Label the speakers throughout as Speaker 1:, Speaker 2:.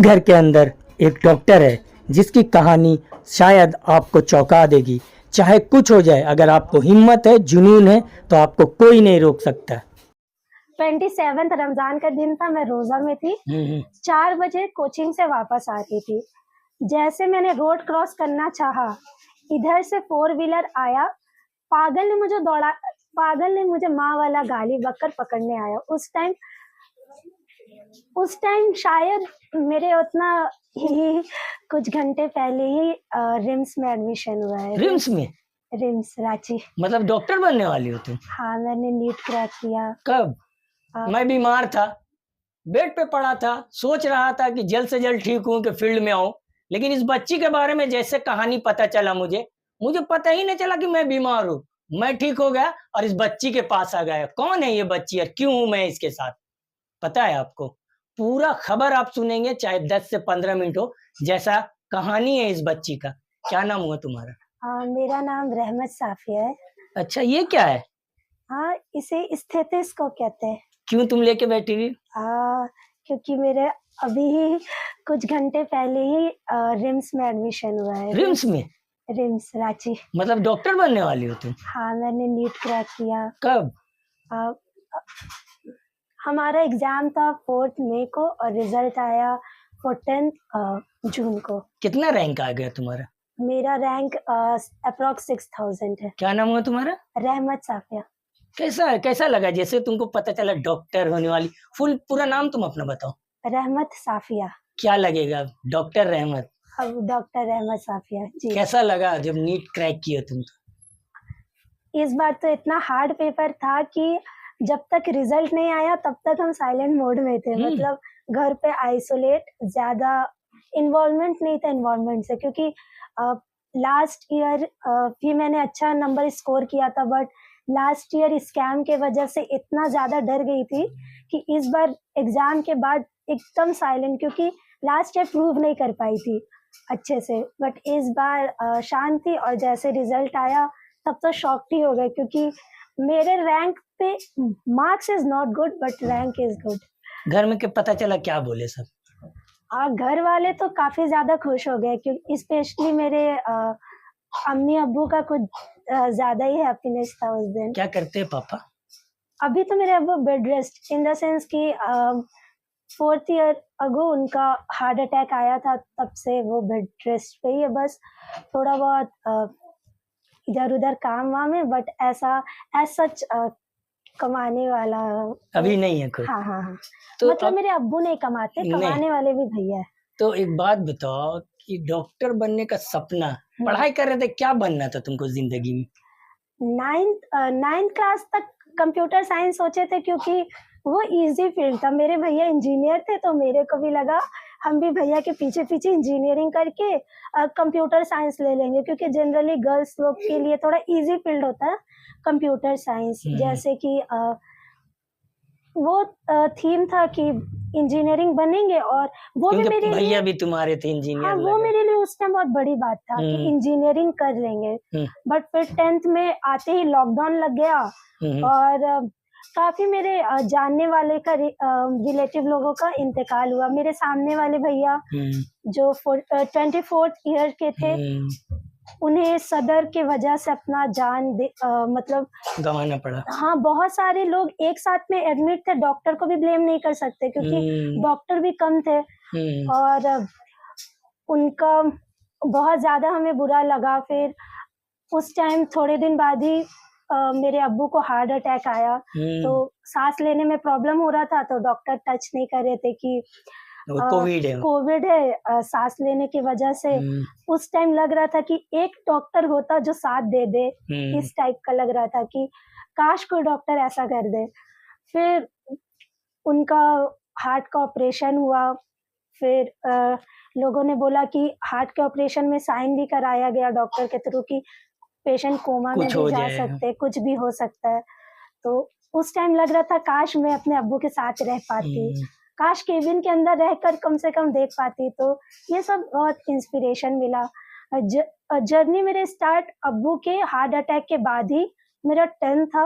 Speaker 1: घर के अंदर एक डॉक्टर है जिसकी कहानी शायद आपको चौंका देगी। चाहे कुछ हो जाए, अगर आपको हिम्मत है, जुनून है, तो आपको कोई नहीं रोक सकता।
Speaker 2: 27 रमजान का दिन था, मैं रोजा में थी। 4 बजे कोचिंग से वापस आ रही थी। जैसे मैंने रोड क्रॉस करना चाहा, इधर से 4 व्हीलर आया। पागल ने मुझे माँ वाला गाली बककर पकड़ने आया। उस टाइम शायद मेरे उतना ही कुछ घंटे पहले ही रिम्स में एडमिशन हुआ है। रिम्स रांची।
Speaker 1: मतलब डॉक्टर बनने वाली हो तुम?
Speaker 2: हाँ, मैंने नीट क्रैक किया।
Speaker 1: कब? मैं बीमार था, बेड पे पड़ा था, सोच रहा था कि जल्द से जल्द ठीक हूं कि फील्ड में आऊं। लेकिन इस बच्ची के बारे में जैसे कहानी पता चला, मुझे पता ही नहीं चला कि मैं बीमार हूं। मैं ठीक हो गया और इस बच्ची के पास आ गया। कौन है ये बच्ची और क्यों हूं मैं इसके साथ, पता है आपको? पूरा खबर आप सुनेंगे, चाहे 10 से 15 मिनट हो। जैसा कहानी है इस बच्ची का। क्या नाम हुआ तुम्हारा?
Speaker 2: मेरा नाम रहमत साफिया है।
Speaker 1: अच्छा, ये क्या है?
Speaker 2: हाँ, इसे स्टेथोस्कोप कहते हैं।
Speaker 1: क्यों तुम लेके बैठी हुई?
Speaker 2: क्योंकि मेरे अभी ही कुछ घंटे पहले ही रिम्स में एडमिशन हुआ है।
Speaker 1: रिम्स में?
Speaker 2: रिम्स रांची।
Speaker 1: मतलब डॉक्टर बनने वाली हो तुम?
Speaker 2: हाँ, मैंने नीट क्रैक किया।
Speaker 1: कब?
Speaker 2: हमारा एग्जाम था 4 मई को और रिजल्ट आया 14 जून को।
Speaker 1: कितना रैंक आ गया तुम्हारा?
Speaker 2: मेरा रैंक अप्रॉक्स 6000 है।
Speaker 1: क्या नाम हुआ तुम्हारा?
Speaker 2: रहमत साफिया।
Speaker 1: कैसा लगा जैसे तुमको पता चला डॉक्टर होने वाली? पूरा नाम तुम अपना बताओ।
Speaker 2: रहमत साफिया।
Speaker 1: क्या लगेगा, डॉक्टर रहमत?
Speaker 2: अब डॉक्टर रहमत साफिया जी।
Speaker 1: कैसा लगा जब नीट क्रैक किया तुम?
Speaker 2: इस बार तो इतना हार्ड पेपर था कि जब तक रिजल्ट नहीं आया तब तक हम साइलेंट मोड में थे। मतलब घर पे आइसोलेट, ज्यादा इन्वॉल्वमेंट नहीं था एनवायरनमेंट से, क्योंकि लास्ट ईयर भी मैंने अच्छा नंबर स्कोर किया था, बट लास्ट ईयर स्कैम के वजह से इतना ज्यादा डर गई थी कि इस बार एग्जाम के बाद एकदम साइलेंट, क्योंकि लास्ट ईयर प्रूव नहीं कर पाई थी अच्छे से। बट इस बार शांति, और जैसे रिजल्ट आया तब तो शॉक ही हो गए, क्योंकि मेरे रैंक पे marks is not good but rank is good.
Speaker 1: घर में के पता चला, क्या बोले सब?
Speaker 2: घर वाले तो काफी ज्यादा खुश हो गए, क्योंकि स्पेशली मेरे अम्मी अब्बू का कुछ ज्यादा ही हैप्पीनेस था उस दिन।
Speaker 1: क्या करते हैं पापा?
Speaker 2: अभी तो मेरे अब्बू bed rest, in the sense कि 4th ईयर अगो उनका हार्ट अटैक आया था, तब से वो बेड रेस्ट पे ही है। बस थोड़ा बहुत इधर उधर काम वाम है, बट ऐसा एज सच कमाने वाला
Speaker 1: अभी नहीं है कोई।
Speaker 2: हाँ।
Speaker 1: तो
Speaker 2: मतलब मेरे अब्बू नहीं कमाते, कमाने वाले भी भैया है। तो
Speaker 1: एक बात बताओ कि डॉक्टर बनने का सपना, पढ़ाई कर रहे थे, क्या बनना था तुमको जिंदगी में?
Speaker 2: 9th क्लास तक कंप्यूटर साइंस सोचे थे, क्योंकि वो इजी फील्ड था। मेरे भैया इंजीनियर थे, तो मेरे को भी लगा हम भी भैया के पीछे पीछे इंजीनियरिंग करके कंप्यूटर साइंस ले लेंगे, क्योंकि जनरली गर्ल्स लोग के लिए थोड़ा इजी फील्ड होता है कंप्यूटर साइंस। जैसे कि वो थीम था कि इंजीनियरिंग बनेंगे, और वो भी मेरे
Speaker 1: भैया भी तुम्हारे थे इंजीनियर।
Speaker 2: हाँ, वो मेरे लिए उस टाइम बहुत बड़ी बात था कि इंजीनियरिंग कर लेंगे। बट फिर 10th में आते ही लॉकडाउन लग गया, और काफी मेरे जानने वाले का रिलेटिव लोगों का इंतकाल हुआ। मेरे सामने वाले भैया जो 24th ईयर के थे, उन्हें सदर के वजह से अपना जान मतलब
Speaker 1: गंवाना पड़ा।
Speaker 2: हाँ, बहुत सारे लोग एक साथ में एडमिट थे। डॉक्टर को भी ब्लेम नहीं कर सकते, क्योंकि डॉक्टर भी कम थे, और उनका बहुत ज्यादा हमें बुरा लगा। फिर उस टाइम थोड़े दिन बाद ही मेरे अब्बू को हार्ट अटैक आया, तो सांस लेने में प्रॉब्लम हो रहा था, तो डॉक्टर टच नहीं कर रहे थे कि कोविड है सांस लेने की वजह से। उस टाइम लग रहा था कि एक डॉक्टर होता जो साथ दे दे, इस टाइप का लग रहा था कि काश कोई डॉक्टर ऐसा कर दे। फिर उनका हार्ट का ऑपरेशन हुआ। फिर लोगों ने बोला कि हार्ट के ऑपरेशन में साइन भी कराया गया डॉक्टर के थ्रू कि पेशेंट कोमा में भी जा सकते, कुछ भी हो सकता है। तो उस टाइम लग रहा था काश मैं अपने अब्बू के साथ रह पाती, काश केबिन के अंदर रहकर कम से कम देख पाती। तो ये सब बहुत इंस्पिरेशन मिला। जर्नी मेरे स्टार्ट अब्बू के हार्ट अटैक के बाद ही। मेरा 10th था,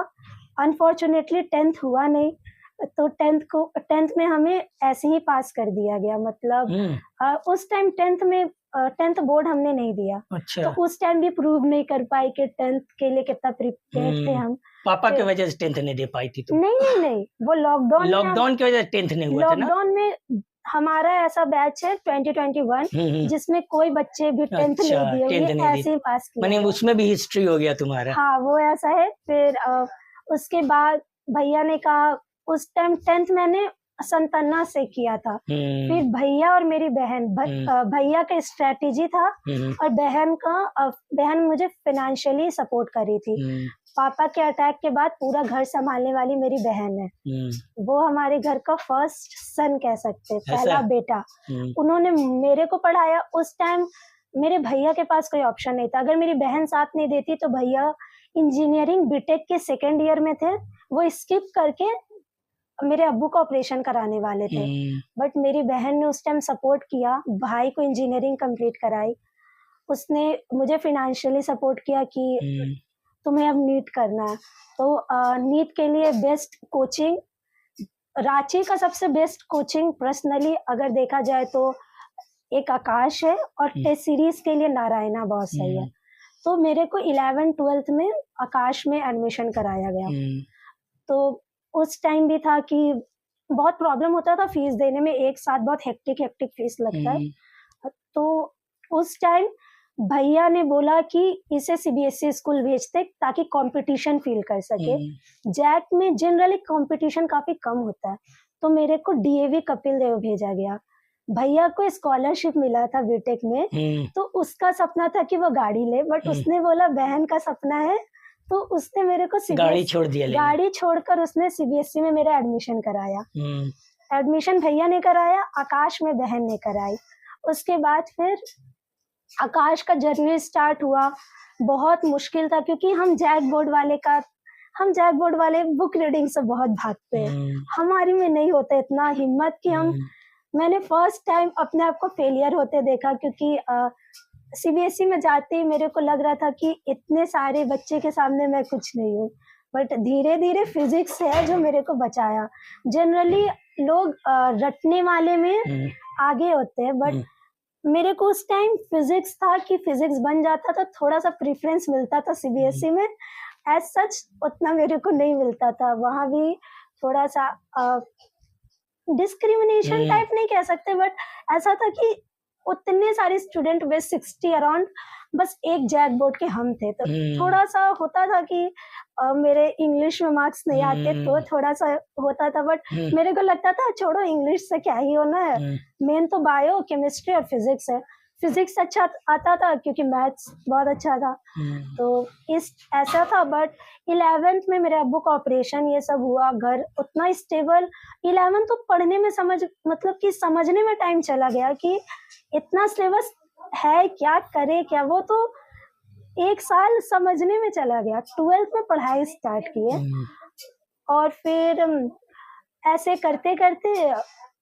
Speaker 2: अनफॉर्चुनेटली 10th हुआ नहीं, तो 10th में हमें ऐसे ही पास कर दिया गया, मतलब उस टाइम 10th बोर्ड हमने नहीं दिया।
Speaker 1: अच्छा।
Speaker 2: तो उस टाइम भी प्रूव नहीं कर पाई कि 10th के लिए कितना प्रिपेयर थे हम।
Speaker 1: पापा की वजह से 10th नहीं दे पाई थी तुम?
Speaker 2: नहीं, वो
Speaker 1: लॉकडाउन की वजह से 10th नहीं हुआ था ना?
Speaker 2: लॉकडाउन में हमारा ऐसा बैच है 2021 जिसमें कोई बच्चे भी 10th
Speaker 1: अच्छा,
Speaker 2: नहीं दिए,
Speaker 1: 10th नहीं
Speaker 2: ऐसे ही पास किया
Speaker 1: माने
Speaker 2: गया।
Speaker 1: उसमें भी हिस्ट्री हो गया तुम्हारा।
Speaker 2: हाँ, वो ऐसा है। फिर उसके बाद भैया ने कहा, उस टाइम 10th मैंने संतना से किया था। फिर भैया और मेरी बहन, भैया का स्ट्रेटेजी था और बहन मुझे फाइनेंशियली सपोर्ट करी थी। पापा के अटैक के बाद पूरा घर संभालने वाली मेरी बहन है। वो हमारे घर का फर्स्ट सन कह सकते हैं, पहला बेटा। उन्होंने मेरे को पढ़ाया। उस टाइम मेरे भैया के पास कोई ऑप्शन नहीं था। अगर मेरी बहन साथ नहीं देती तो भैया इंजीनियरिंग बीटेक के 2nd ईयर में थे, वो स्किप करके मेरे अब्बू का ऑपरेशन कराने वाले थे। बट मेरी बहन ने उस टाइम सपोर्ट किया, भाई को इंजीनियरिंग कंप्लीट कराई। उसने मुझे फाइनेंशियली सपोर्ट किया कि तुम्हें अब नीट करना है। तो नीट के लिए बेस्ट कोचिंग, रांची का सबसे बेस्ट कोचिंग पर्सनली अगर देखा जाए तो एक आकाश है, और टेस्ट सीरीज के लिए नारायणा बहुत सही है। तो मेरे को 11th-12th में आकाश में एडमिशन कराया गया। तो उस टाइम भी था कि बहुत प्रॉब्लम होता था फीस देने में, एक साथ बहुत हेक्टिक फीस लगता है। तो उस टाइम भैया ने बोला कि इसे सीबीएसई स्कूल भेजते ताकि कंपटीशन फील कर सके। जैक में जनरली कंपटीशन काफी कम होता है, तो मेरे को डीएवी कपिल देव भेजा गया। भैया को स्कॉलरशिप मिला था बीटेक में, तो उसका सपना था कि वो गाड़ी ले, बट उसने बोला बहन का सपना है, तो उसने मेरे को गाड़ी छोड़ दिया। गाड़ी छोड़कर उसने सीबीएसई में मेरा एडमिशन कराया। एडमिशन भैया ने कराया, आकाश में बहन ने कराई। उसके बाद फिर आकाश का जर्नी स्टार्ट हुआ। बहुत मुश्किल था क्योंकि हम जैक बोर्ड वाले बुक रीडिंग से बहुत भागते हैं। हमारी में नहीं होता इतना हिम्मत कि मैंने फर्स्ट टाइम अपने आप को फेलियर होते देखा, क्योंकि सीबीएसई में जाते ही मेरे को लग रहा था कि इतने सारे बच्चे के सामने मैं कुछ नहीं हूँ। बट धीरे धीरे फिजिक्स है जो मेरे को बचाया। जनरली लोग रटने वाले में आगे होते हैं, बट मेरे को उस टाइम फिजिक्स था कि फिजिक्स बन जाता था, थोड़ा सा प्रेफरेंस मिलता था सीबीएसई में। एज सच उतना मेरे को नहीं मिलता था, वहाँ भी थोड़ा सा डिस्क्रिमिनेशन टाइप नहीं कह सकते, बट ऐसा था कि उतने सारे स्टूडेंट बेस 60 अराउंड, बस एक जैक बोर्ड के हम थे। तो थोड़ा सा होता था कि मेरे इंग्लिश में मार्क्स नहीं आते तो थोड़ा सा होता था, बट मेरे को लगता था छोड़ो इंग्लिश से क्या ही होना है, मेन तो बायो, केमिस्ट्री और फिजिक्स है। फिजिक्स अच्छा आता था क्योंकि मैथ्स बहुत अच्छा था। तो ऐसा था। बट 11th में मेरे अब्बू का ऑपरेशन ये सब हुआ, घर उतना स्टेबल। 11th तो पढ़ने में समझने में टाइम चला गया कि इतना सिलेबस है, क्या करे क्या, वो तो 1 साल समझने में चला गया। 12th में पढ़ाई स्टार्ट की है, और फिर ऐसे करते करते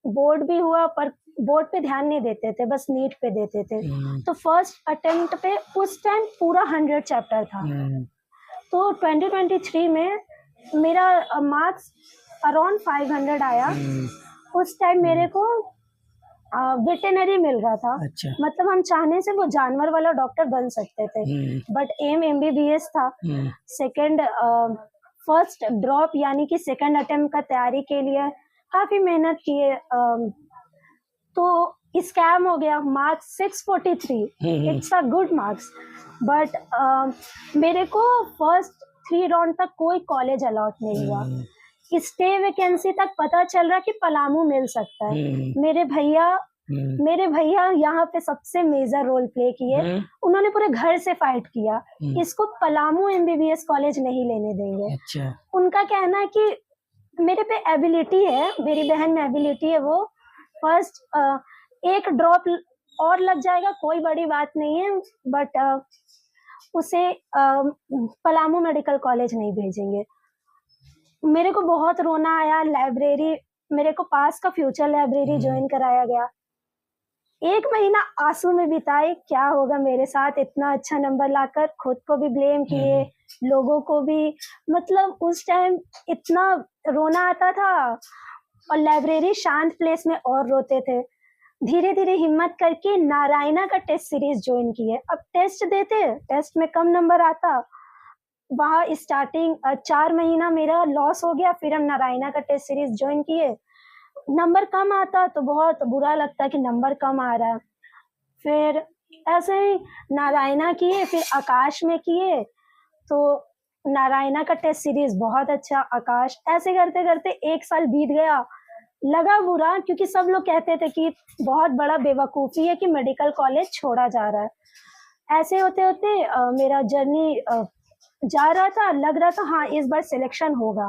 Speaker 2: बोर्ड भी हुआ, पर बोर्ड पे ध्यान नहीं देते थे, बस नीट पे देते थे। तो फर्स्ट अटेम्प्ट पे उस टाइम पूरा 100 चैप्टर था। तो 2023 में मेरा मार्क्स अराउंड 500 आया। उस टाइम मेरे को वेटेनरी मिल रहा था।
Speaker 1: अच्छा।
Speaker 2: मतलब हम चाहने से वो जानवर वाला डॉक्टर बन सकते थे, बट एम एमबीबीएस था। फर्स्ट ड्रॉप यानी कि 2nd अटेम्प्ट का तैयारी के लिए काफी मेहनत किए, तो स्कैम हो गया। Marks 643, it's a good marks, but मेरे को फर्स्ट 3 राउंड तक कोई कॉलेज अलॉट नहीं हुआ। स्टे वैकेंसी तक पता चल रहा कि पलामू मिल सकता है। मेरे भैया यहाँ पे सबसे मेजर रोल प्ले किए। उन्होंने पूरे घर से फाइट किया, इसको पलामू एमबीबीएस कॉलेज नहीं लेने देंगे।
Speaker 1: अच्छा।
Speaker 2: उनका कहना है कि मेरे पे एबिलिटी है, मेरी बहन में एबिलिटी है, वो फर्स्ट 1 ड्रॉप और लग जाएगा, कोई बड़ी बात नहीं है, बट उसे पलामू मेडिकल कॉलेज नहीं भेजेंगे। मेरे को बहुत रोना आया। लाइब्रेरी मेरे को पास का फ्यूचर लाइब्रेरी ज्वाइन कराया गया। 1 महीना आंसू में बिताए, क्या होगा मेरे साथ, इतना अच्छा नंबर लाकर खुद को भी ब्लेम किए, लोगों को भी। मतलब उस टाइम इतना रोना आता था, और लाइब्रेरी शांत प्लेस में और रोते थे। धीरे धीरे हिम्मत करके नारायणा का टेस्ट सीरीज ज्वाइन किए। अब टेस्ट देते, टेस्ट में कम नंबर आता, वहाँ स्टार्टिंग 4 महीना मेरा लॉस हो गया। फिर हम नारायणा का टेस्ट सीरीज ज्वाइन किए। नंबर कम आता तो बहुत बुरा लगता कि नंबर कम आ रहा है। फिर ऐसे ही नारायणा किए, फिर आकाश में किए, तो नारायणा का टेस्ट सीरीज बहुत अच्छा, आकाश, ऐसे करते करते 1 साल बीत गया। लगा बुरा, क्योंकि सब लोग कहते थे कि बहुत बड़ा बेवकूफ़ी है कि मेडिकल कॉलेज छोड़ा जा रहा है। ऐसे होते होते मेरा जर्नी जा रहा था, लग रहा था हाँ इस बार सिलेक्शन होगा।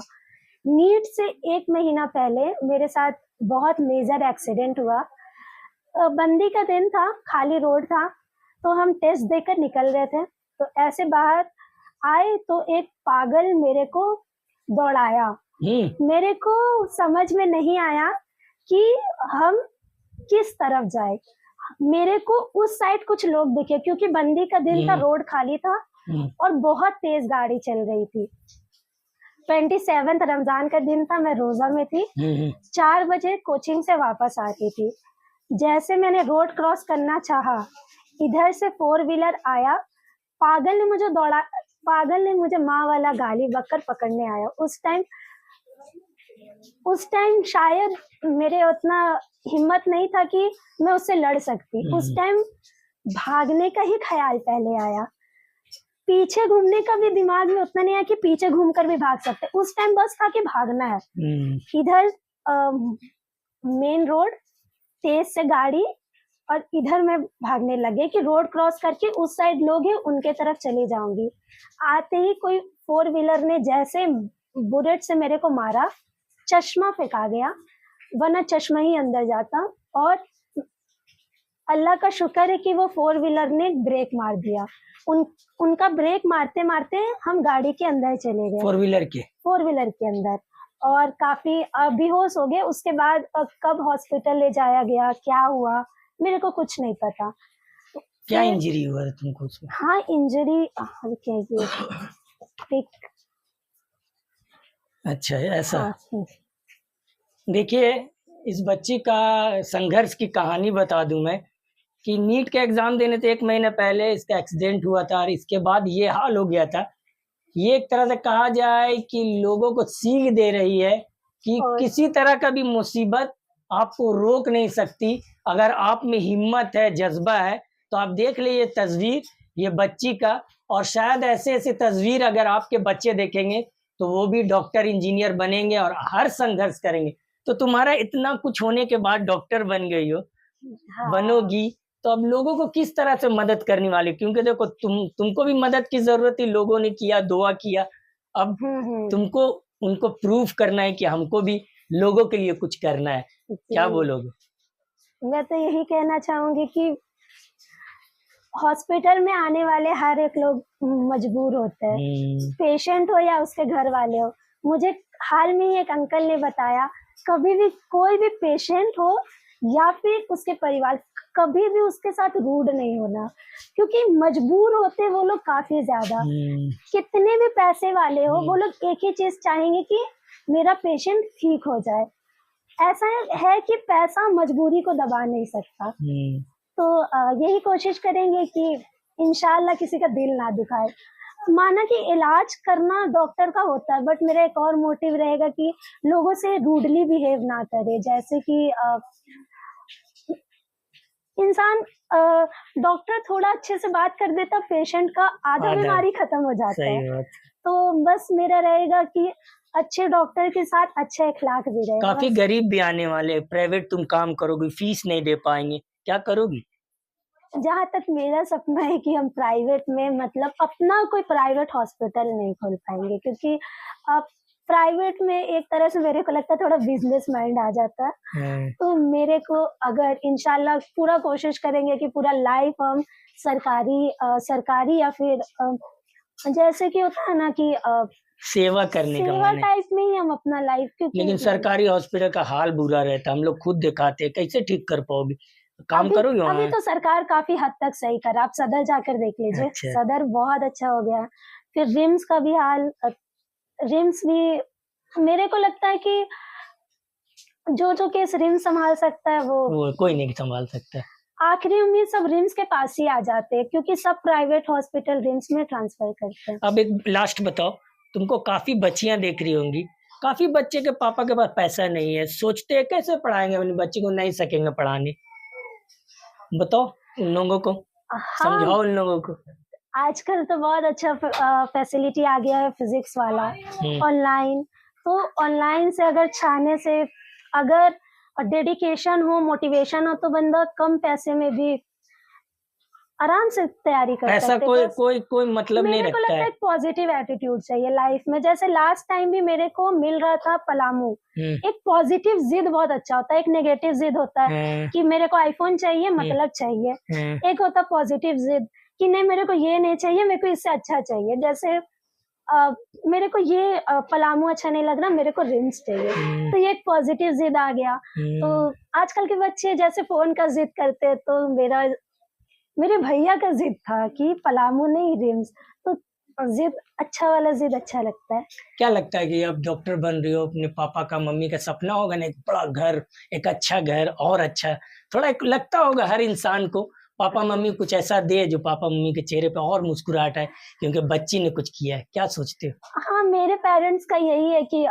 Speaker 2: नीट से 1 महीना पहले मेरे साथ बहुत मेजर एक्सीडेंट हुआ। बंदी का दिन था, खाली रोड था, तो हम टेस्ट देकर निकल रहे थे। तो ऐसे बाहर आए तो एक पागल मेरे को दौड़ाया। मेरे को समझ में नहीं आया कि हम किस तरफ जाए। मेरे को उस साइड कुछ लोग दिखे, क्योंकि बंदी का दिन था, रोड खाली था और बहुत तेज गाड़ी चल रही थी। 27 रमजान का दिन था, मैं रोजा में थी। 4 बजे कोचिंग से वापस आ रही थी। जैसे मैंने रोड क्रॉस करना चाहा, इधर से 4 व्हीलर आया। पागल ने मुझे माँ वाला गाली बककर पकड़ने आया। उस टाइम शायद मेरे उतना हिम्मत नहीं था कि मैं उससे लड़ सकती। उस टाइम भागने का ही ख्याल पहले आया, पीछे घूमने का भी दिमाग में उतना नहीं आया कि पीछे घूमकर भी भाग सकते। उस टाइम बस था कि भागना है। इधर मेन रोड, तेज से गाड़ी, और इधर मैं भागने लगे कि रोड क्रॉस करके उस साइड लोग हैं, उनके तरफ चली जाऊंगी। आते ही कोई 4 व्हीलर ने जैसे बुलेट से मेरे को मारा, चश्मा फेंका गया, वरना चश्मा ही अंदर जाता। और अल्लाह का शुक्र है कि वो 4 व्हीलर ने ब्रेक मार दिया। उनका ब्रेक मारते मारते हम गाड़ी के अंदर चले गए, 4 व्हीलर के अंदर, और काफी बेहोश हो गए। उसके बाद कब हॉस्पिटल ले जाया गया, क्या हुआ, मेरे को कुछ नहीं पता।
Speaker 1: क्या इंजरी हुआ है तुमको उसमें?
Speaker 2: हाँ, इंजरी
Speaker 1: अच्छा है ऐसा।
Speaker 2: हाँ।
Speaker 1: देखिए, इस बच्ची का संघर्ष की कहानी बता दूं मैं कि नीट के एग्जाम देने से 1 महीने पहले इसका एक्सीडेंट हुआ था, और इसके बाद ये हाल हो गया था। ये एक तरह से कहा जाए कि लोगों को सीख दे रही है कि किसी तरह का भी मुसीबत आपको रोक नहीं सकती। अगर आप में हिम्मत है, जज्बा है, तो आप देख लीजिए तस्वीर ये बच्ची का, और शायद ऐसे ऐसे तस्वीर अगर आपके बच्चे देखेंगे तो वो भी डॉक्टर इंजीनियर बनेंगे और हर संघर्ष करेंगे। तो तुम्हारा इतना कुछ होने के बाद डॉक्टर बन गई हो, बनोगी, तो अब लोगों को किस तरह से मदद करने वाले? क्योंकि देखो तुमको भी मदद की जरूरत थी, लोगों ने किया, दुआ किया, अब तुमको उनको प्रूफ करना है कि हमको भी लोगों के लिए कुछ करना है। क्या बोलोगे?
Speaker 2: मैं तो यही कहना चाहूंगी कि हॉस्पिटल में आने वाले हर एक लोग मजबूर होते हैं, पेशेंट हो या उसके घर वाले हो। मुझे हाल में ही एक अंकल ने बताया, कभी भी कोई भी पेशेंट हो या फिर उसके परिवार, कभी भी उसके साथ रूड नहीं होना, क्योंकि मजबूर होते वो लोग काफी ज्यादा। कितने भी पैसे वाले हो, वो लोग एक ही चीज चाहेंगे कि मेरा पेशेंट ठीक हो जाए। ऐसा है कि पैसा मजबूरी को दबा नहीं सकता। तो यही कोशिश करेंगे कि इंशाल्लाह किसी का दिल ना दुखाए। माना कि इलाज करना डॉक्टर का होता है, बट मेरा एक और मोटिव रहेगा कि लोगों से रूडली बिहेव ना करे। जैसे कि इंसान डॉक्टर थोड़ा अच्छे से बात कर देता, पेशेंट का आधा बीमारी खत्म हो जाता है। तो बस मेरा रहेगा कि अच्छे डॉक्टर के साथ अच्छा इखलाक भी रहेगा।
Speaker 1: काफी गरीब भी आने वाले, प्राइवेट तुम काम करोगी, फीस नहीं दे पाएंगे, क्या करोगी?
Speaker 2: जहाँ तक मेरा सपना है कि हम प्राइवेट में, मतलब अपना कोई प्राइवेट हॉस्पिटल नहीं खोल पाएंगे, क्योंकि अब प्राइवेट में एक तरह से मेरे को लगता है थोड़ा बिजनेस माइंड आ जाता है। तो मेरे को अगर इंशाल्लाह पूरा कोशिश करेंगे कि पूरा लाइफ हम सरकारी या फिर जैसे कि होता है ना कि
Speaker 1: सेवा करने का
Speaker 2: सेवा टाइप में ही हम अपना लाइफ, क्योंकि
Speaker 1: लेकिन सरकारी हॉस्पिटल का हाल बुरा रहता है, हम लोग खुद दिखाते हैं, कैसे ठीक कर पाओगे? काम करोगे
Speaker 2: अभी
Speaker 1: वहाँ?
Speaker 2: तो सरकार काफी हद तक सही कर, आप सदर जाकर देख लीजिए।
Speaker 1: अच्छा।
Speaker 2: सदर बहुत अच्छा हो गया। फिर रिम्स का भी हाल, रिम्स भी मेरे को लगता है कि जो केस रिम्स संभाल सकता है वो
Speaker 1: कोई नहीं संभाल सकता।
Speaker 2: आखिरी उम्मीद सब रिम्स के पास ही आ जाते हैं, क्योंकि सब प्राइवेट हॉस्पिटल रिम्स में ट्रांसफर करते हैं।
Speaker 1: अब एक लास्ट बताओ, तुमको काफी बच्चियां देख रही होंगी, काफी बच्चे के पापा के पास पैसा नहीं है, सोचते हैं कैसे पढ़ाएंगे अपनी बच्ची को, नहीं सकेंगे पढ़ाने, बताओ उन लोगों को, समझाओ
Speaker 2: हाँ,
Speaker 1: उन लोगों को।
Speaker 2: आजकल तो बहुत अच्छा फैसिलिटी आ गया है फिजिक्स वाला, ऑनलाइन। तो ऑनलाइन से अगर चाहने से, अगर डेडिकेशन हो, मोटिवेशन हो, तो बंदा कम पैसे में भी आराम से तैयारी कर
Speaker 1: पैसा
Speaker 2: सकते
Speaker 1: कोई
Speaker 2: हैं।
Speaker 1: कोई कोई मतलब नहीं
Speaker 2: मेरे को
Speaker 1: रखता
Speaker 2: लगता है
Speaker 1: है।
Speaker 2: एक पॉजिटिव एटीट्यूड चाहिए लाइफ में। जैसे लास्ट टाइम भी मेरे को मिल रहा था पलामू, एक पॉजिटिव जिद बहुत अच्छा होता है, एक नेगेटिव जिद होता है कि मेरे को आईफोन चाहिए, मतलब चाहिए। एक होता है पॉजिटिव जिद कि नहीं, मेरे को ये नहीं चाहिए, मेरे को इससे अच्छा चाहिए। जैसे मेरे को ये पलामू अच्छा नहीं लग रहा, मेरे को रिम्स चाहिए, तो ये एक पॉजिटिव जिद आ गया। तो आजकल के बच्चे जैसे फोन का जिद करते हैं, तो मेरे भैया का जिद था कि पलामू नहीं रिम्स, तो जिद, अच्छा वाला जिद अच्छा लगता है।
Speaker 1: क्या लगता है कि अब डॉक्टर बन रही हो, अपने पापा का, मम्मी का सपना होगा ना, एक बड़ा घर, एक अच्छा घर और अच्छा, थोड़ा एक लगता होगा हर इंसान को पापा मम्मी कुछ ऐसा दे जो पापा मम्मी के चेहरे पे और मुस्कुराहट आए क्योंकि बच्ची ने कुछ किया है। क्या सोचते हो?
Speaker 2: हाँ, मेरे पेरेंट्स का यही है कि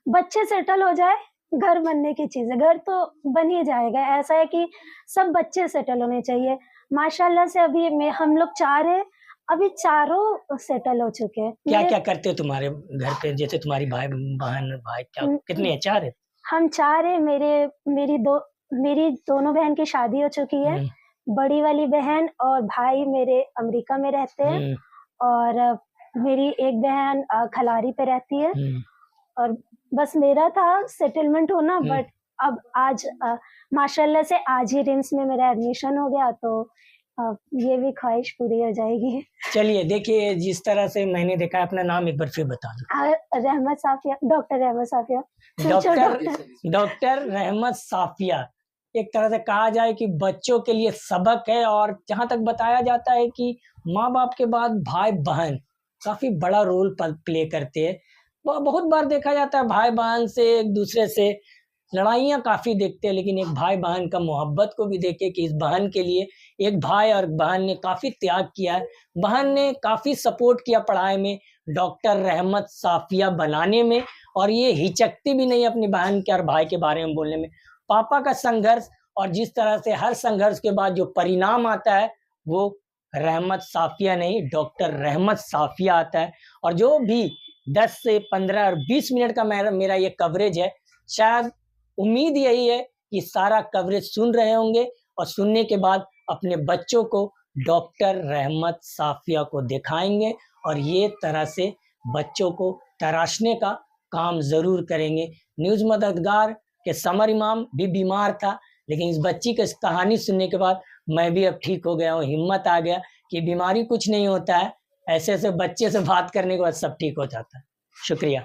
Speaker 2: बच्चे सेटल हो जाए, घर बनने की चीज है, घर तो बन ही जाएगा। ऐसा है कि सब बच्चे सेटल होने चाहिए। माशाल्लाह से अभी हम लोग 4 हैं, अभी चारों सेटल हो चुके हैं।
Speaker 1: क्या क्या करते हो तुम्हारे घर पे, जैसे तुम्हारी भाई बहन भाई क्या कितने हैं? 4 है?
Speaker 2: हम 4 हैं। मेरी दोनों बहन की शादी हो चुकी है। बड़ी वाली बहन और भाई मेरे अमेरिका में रहते हैं, और मेरी एक बहन खलारी पे रहती है। और बस मेरा था सेटलमेंट होना, बट अब आज माशाल्लाह से आज ही रिम्स में मेरा एडमिशन हो गया, तो ये भी ख्वाहिश पूरी हो जाएगी।
Speaker 1: चलिए देखिए, जिस तरह से मैंने देखा, अपना नाम एक बार फिर बता दो।
Speaker 2: रहमत साफिया, डॉक्टर रहमत साफिया।
Speaker 1: डॉक्टर रहमत साफिया। एक तरह से कहा जाए कि बच्चों के लिए सबक है, और जहां तक बताया जाता है कि माँ बाप के बाद भाई बहन काफी बड़ा रोल प्ले करते हैं। बहुत बार देखा जाता है भाई बहन से एक दूसरे से लड़ाइयाँ काफी देखते हैं, लेकिन एक भाई बहन का मोहब्बत को भी देखे कि इस बहन के लिए एक भाई और बहन ने काफी त्याग किया है, बहन ने काफी सपोर्ट किया पढ़ाई में, डॉक्टर रहमत साफिया बनाने में, और ये हिचकती भी नहीं अपनी बहन के और भाई के बारे में बोलने में। पापा का संघर्ष, और जिस तरह से हर संघर्ष के बाद जो परिणाम आता है वो रहमत साफिया नहीं, डॉक्टर रहमत साफिया आता है। और जो भी 10 से 15 और 20 मिनट का मेरा ये कवरेज है, शायद उम्मीद यही है कि सारा कवरेज सुन रहे होंगे, और सुनने के बाद अपने बच्चों को डॉक्टर रहमत साफिया को दिखाएंगे, और ये तरह से बच्चों को तराशने का काम जरूर करेंगे। न्यूज़ मददगार के समर इमाम भी बीमार था, लेकिन इस बच्ची की कहानी सुनने के बाद मैं भी अब ठीक हो गया हूँ, हिम्मत आ गया कि बीमारी कुछ नहीं होता है, ऐसे ऐसे बच्चे से बात करने के बाद सब ठीक हो जाता है। शुक्रिया।